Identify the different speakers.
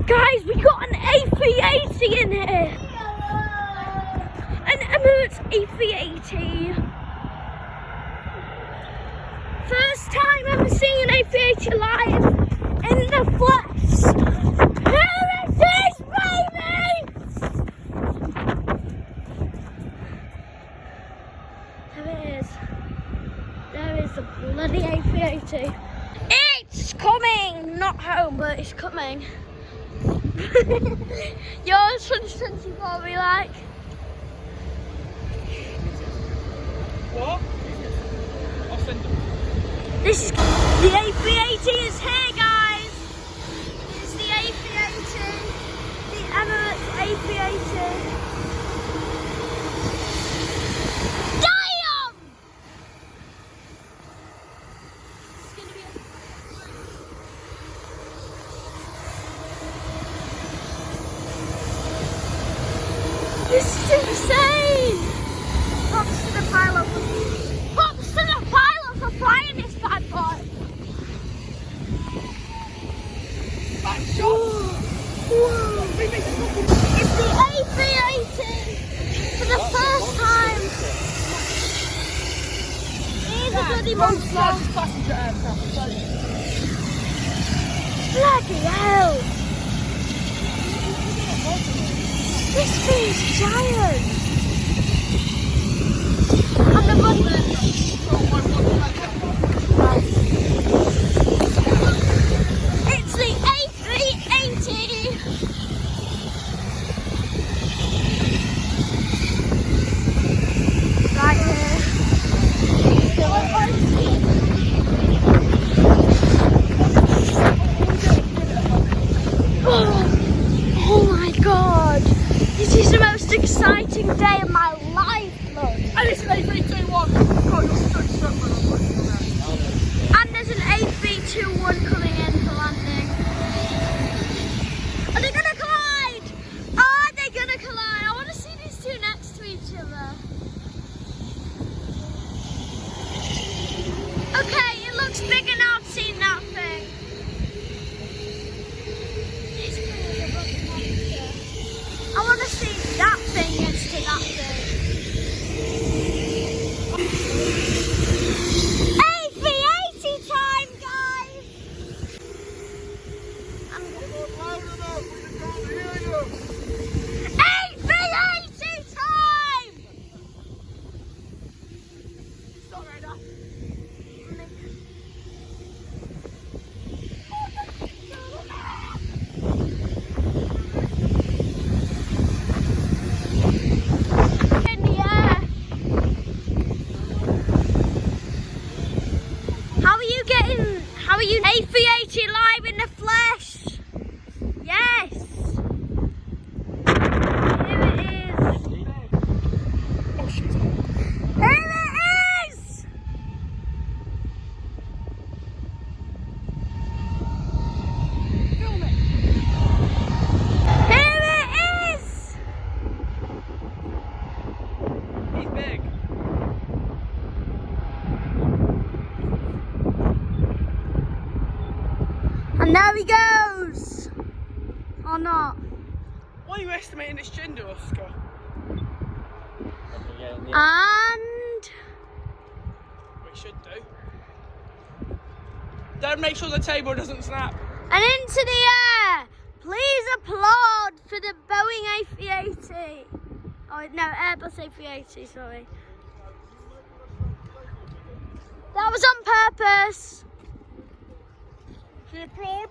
Speaker 1: Guys, we got an A380 in here. An Emirates A380. First time ever seeing an A380 live in the flesh. Here it is, baby! There it is. There is the bloody A380. It's coming! Not home, but it's coming. Yours 2024 be like?
Speaker 2: What? I'll send them.
Speaker 1: This is the A380 is here, guys. This is the A380, the Emirates A380. Damn! This is insane! Props to the pilot. Props to the pilot for flying this bad boy. It's the A380 for the first time. Here's a bloody monster. Bloody hell. This thing's giant. And the bloody... It's the A380. Right here. Oh my god. This is the most exciting day of my life, look.
Speaker 2: And it's an A321. God, you're so strong when I'm looking at that.
Speaker 1: And there's an A321 coming in for landing. Are they gonna collide? Are they gonna collide? I want to see these two next to each other. Okay, it looks bigger now I've seen that thing. This thing is a fucking monster. I want to see that thing next to that thing. A380 time, guys! A380 time!
Speaker 2: Sorry, no.
Speaker 1: In the air. How are you A380 live in the flesh? Yes. Here it is.
Speaker 2: Oh, shit.
Speaker 1: Here it is.
Speaker 2: Film it.
Speaker 1: Here it is.
Speaker 2: He's big.
Speaker 1: And there he goes. Or not.
Speaker 2: Why are you estimating its gender, Oscar?
Speaker 1: And
Speaker 2: We should do. Don't make sure the table doesn't snap.
Speaker 1: into the air. Please applaud for the Boeing A380. Oh no, Airbus A380, sorry. That was on purpose.
Speaker 2: Should we applaud?